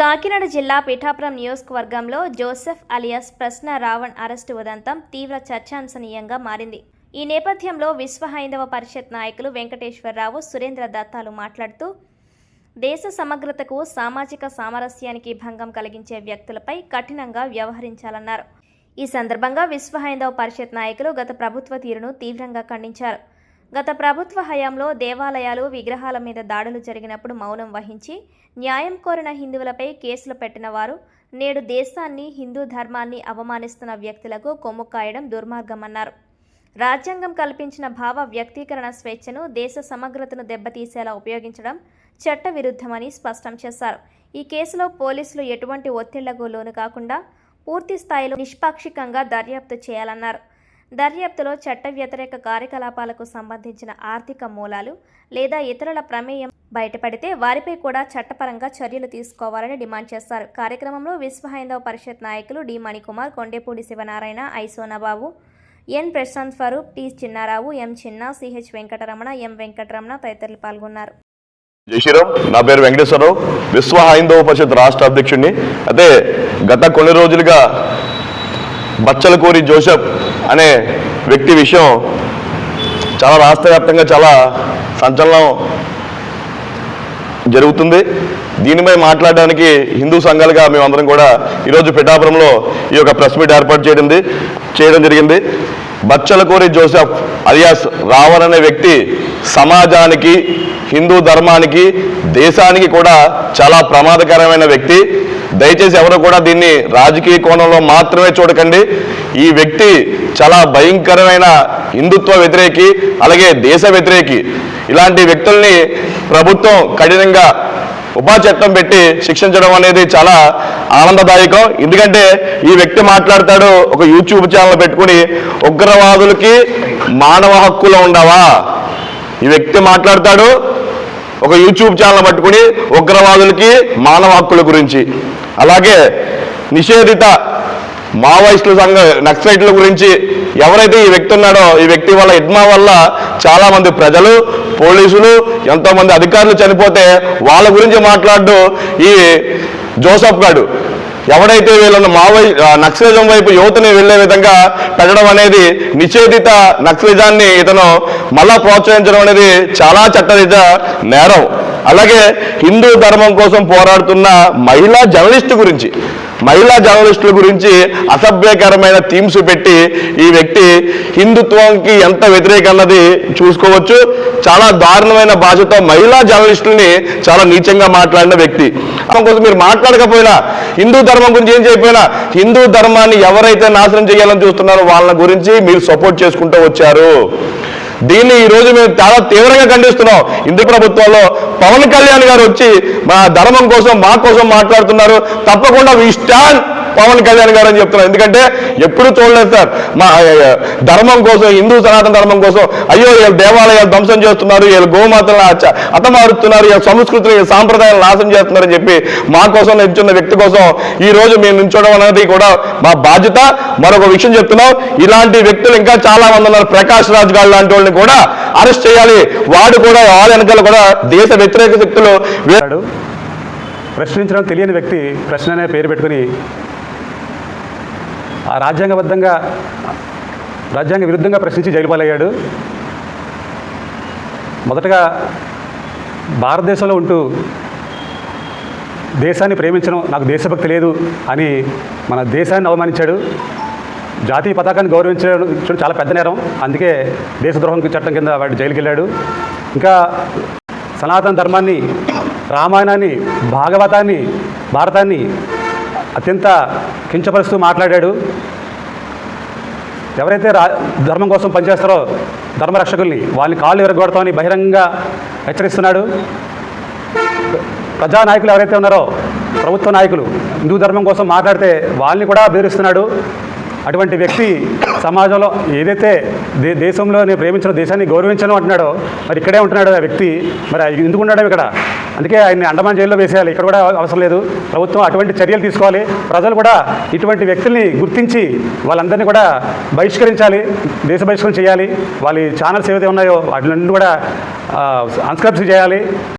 కాకినాడ జిల్లా పిఠాపురం నియోజకవర్గంలో Joseph alias ప్రశ్న రావణ్ అరెస్టు ఉదంతం తీవ్ర చర్చాంశనీయంగా మారింది. ఈ నేపథ్యంలో విశ్వ హైందవ పరిషత్ నాయకులు వెంకటేశ్వరరావు, సురేంద్ర దత్తాలు మాట్లాడుతూ దేశ సమగ్రతకు, సామాజిక సామరస్యానికి భంగం కలిగించే వ్యక్తులపై కఠినంగా వ్యవహరించాలన్నారు. ఈ సందర్భంగా విశ్వ హైందవ పరిషత్ నాయకులు గత ప్రభుత్వ తీరును తీవ్రంగా ఖండించారు. గత ప్రభుత్వ హయాంలో దేవాలయాలు, విగ్రహాల మీద దాడులు జరిగినప్పుడు మౌనం వహించి న్యాయం కోరిన హిందువులపై కేసులు పెట్టిన వారు నేడు దేశాన్ని, హిందూ ధర్మాన్ని అవమానిస్తున్న వ్యక్తులకు కొమ్ము కాయడం దుర్మార్గమన్నారు. రాజ్యాంగం కల్పించిన భావ వ్యక్తీకరణ స్వేచ్ఛను దేశ సమగ్రతను దెబ్బతీసేలా ఉపయోగించడం చట్టవిరుద్ధమని స్పష్టం చేశారు. ఈ కేసులో పోలీసులు ఎటువంటి ఒత్తిళ్లకు లోను కాకుండా పూర్తి స్థాయిలో నిష్పాక్షికంగా దర్యాప్తు చేయాలన్నారు. దర్యాప్తులో చట్ట వ్యతిరేక కార్యకలాపాలకు సంబంధించిన ఆర్థిక మూలాలు లేదా ఇతరుల ప్రమేయం బయటపడితే వారిపై కూడా చట్టపరంగా చర్యలు తీసుకోవాలని డిమాండ్ చేశారు. కార్యక్రమంలో విశ్వ హైందవ పరిషత్ నాయకులు D Manikumar, Kondepudi Sivanarayana, I Sonababu, N Prashanth Farooq, T Chinnarao, M Chinna, CH Venkataramana, ఎం వెంకటరమణ తదితరులు పాల్గొన్నారు. జై శ్రీరామ్. నా పేరు వెంకటేశ్వరరావు, విశ్వ హైందవ పరిషత్ రాష్ట్ర అధ్యక్షుడిని. అయితే గత కొన్ని రోజులుగా బచ్చలకూరి జోసెఫ్ అనే వ్యక్తి విషయం చాలా రాష్ట్ర వ్యాప్తంగా చాలా సంచలనం జరుగుతుంది. దీనిపై మాట్లాడడానికి హిందూ సంఘాలుగా మేమందరం కూడా ఈరోజు పిఠాపురంలో ఈ యొక్క ప్రెస్ మీట్ ఏర్పాటు చేయడం జరిగింది. బచ్చలకూరి జోసెఫ్ అలియాస్ రావణ్ అనే వ్యక్తి సమాజానికి, హిందూ ధర్మానికి, దేశానికి కూడా చాలా ప్రమాదకరమైన వ్యక్తి. దయచేసి ఎవరు కూడా దీన్ని రాజకీయ కోణంలో మాత్రమే చూడకండి. ఈ వ్యక్తి చాలా భయంకరమైన హిందుత్వ వ్యతిరేకి, అలాగే దేశ వ్యతిరేకి. ఇలాంటి వ్యక్తుల్ని ప్రభుత్వం కఠినంగా ఉపా చట్టం పెట్టి శిక్షించడం అనేది చాలా ఆనందదాయకం. ఎందుకంటే ఈ వ్యక్తి మాట్లాడతాడు, ఒక యూట్యూబ్ ఛానల్ పెట్టుకుని ఉగ్రవాదులకి మానవ హక్కులు ఉండవా? ఈ వ్యక్తి మాట్లాడతాడు ఒక యూట్యూబ్ ఛానల్ పట్టుకుని ఉగ్రవాదులకి మానవ హక్కుల గురించి, అలాగే నిషేధిత మావోయిస్టుల సంఘ నక్సలైట్ల గురించి ఎవరైతే ఈ వ్యక్తి ఉన్నాడో, ఈ వ్యక్తి వల్ల ఇడ్మా వల్ల చాలామంది ప్రజలు, పోలీసులు, ఎంతోమంది అధికారులు చనిపోతే వాళ్ళ గురించి మాట్లాడు ఈ జోసెఫ్ గారు ఎవడైతే వీళ్ళను నక్సలిజం వైపు యువతని వెళ్లే విధంగా పెట్టడం అనేది, నిషేధిత నక్సలిజాన్ని ఇతను మళ్ళా ప్రోత్సహించడం అనేది చాలా చట్టరీత్యా నేరం. అలాగే హిందూ ధర్మం కోసం పోరాడుతున్న మహిళా జర్నలిస్టుల గురించి అసభ్యకరమైన థీమ్స్ పెట్టి ఈ వ్యక్తి హిందుత్వానికి ఎంత వ్యతిరేక అన్నది చూసుకోవచ్చు. చాలా దారుణమైన భాషతో మహిళా జర్నలిస్టుల్ని చాలా నీచంగా మాట్లాడిన వ్యక్తి. కోసం మీరు మాట్లాడకపోయినా, హిందూ ధర్మం గురించి ఏం చెప్పినా, హిందూ ధర్మాన్ని ఎవరైతే నాశనం చేయాలని చూస్తున్నారో వాళ్ళ గురించి మీరు సపోర్ట్ చేసుకుంటూ వచ్చారు. దీన్ని ఈరోజు మేము చాలా తీవ్రంగా ఖండిస్తున్నాం. హిందూ ప్రభుత్వంలో పవన్ కళ్యాణ్ గారు వచ్చి మా ధర్మం కోసం, మా కోసం మాట్లాడుతున్నారు. తప్పకుండా వి స్టాండ్ పవన్ కళ్యాణ్ గారు అని చెప్తున్నారు. ఎందుకంటే ఎప్పుడు చూడలేదు సార్, మా ధర్మం కోసం, హిందూ సనాతన ధర్మం కోసం అయ్యో వీళ్ళు దేవాలయాలు ధ్వంసం చేస్తున్నారు, వీళ్ళు గోమాతలను హతమారుతున్నారు, వీళ్ళ సంస్కృతిని, సాంప్రదాయాలను నాశనం చేస్తున్నారని చెప్పి మా కోసం నిల్చున్న వ్యక్తి కోసం ఈ రోజు మేము నిల్చోవడం అనేది కూడా మా బాధ్యత. మరొక విషయం చెప్తున్నాం, ఇలాంటి వ్యక్తులు ఇంకా చాలా మంది ఉన్నారు. ప్రకాష్ రాజ్ గారు లాంటి వాళ్ళని కూడా అరెస్ట్ చేయాలి. వాడు కూడా వాళ్ళ వెనకాల కూడా దేశ వ్యతిరేక శక్తులు. ప్రశ్నించడం తెలియని వ్యక్తి ప్రశ్న అనే పేరు పెట్టుకుని రాజ్యాంగ విరుద్ధంగా ప్రశ్నించి జైలు పాలయ్యాడు. మొదటగా భారతదేశంలో ఉంటూ దేశాన్ని ప్రేమించడం, నాకు దేశభక్తి లేదు అని మన దేశాన్ని అవమానించాడు. జాతీయ పతాకాన్ని గౌరవించడం చాలా పెద్ద నేరం. అందుకే దేశద్రోహం చట్టం కింద వాడు జైలుకి వెళ్ళాడు. ఇంకా సనాతన ధర్మాన్ని, రామాయణాన్ని, భాగవతాన్ని, భారతాన్ని అత్యంత కించపరుస్తూ మాట్లాడాడు. ఎవరైతే ధర్మం కోసం పనిచేస్తారో ధర్మరక్షకుల్ని, వాళ్ళని కాళ్ళు విరగొడతామని బహిరంగంగా హెచ్చరిస్తున్నాడు. ప్రజానాయకులు ఎవరైతే ఉన్నారో, ప్రభుత్వ నాయకులు హిందూ ధర్మం కోసం మాట్లాడితే వాళ్ళని కూడా బెదిరిస్తున్నాడు. అటువంటి వ్యక్తి సమాజంలో ఏదైతే దేశంలో నేను ప్రేమించిన, దేశాన్ని గౌరవించను అంటున్నాడో, మరి ఇక్కడే ఉంటున్నాడు ఆ వ్యక్తి. మరి ఎందుకు ఉండడం ఇక్కడ? అందుకే ఆయన్ని అండమాన్ జైల్లో వేసేయాలి. ఇక్కడ కూడా అవసరం లేదు. ప్రభుత్వం అటువంటి చర్యలు తీసుకోవాలి. ప్రజలు కూడా ఇటువంటి వ్యక్తుల్ని గుర్తించి వాళ్ళందరినీ కూడా బహిష్కరించాలి, దేశ బహిష్కరణ చేయాలి. వాళ్ళ ఛానల్స్ ఏవైతే ఉన్నాయో వాటిని కూడా అన్సబ్స్క్రైబ్ చేయాలి.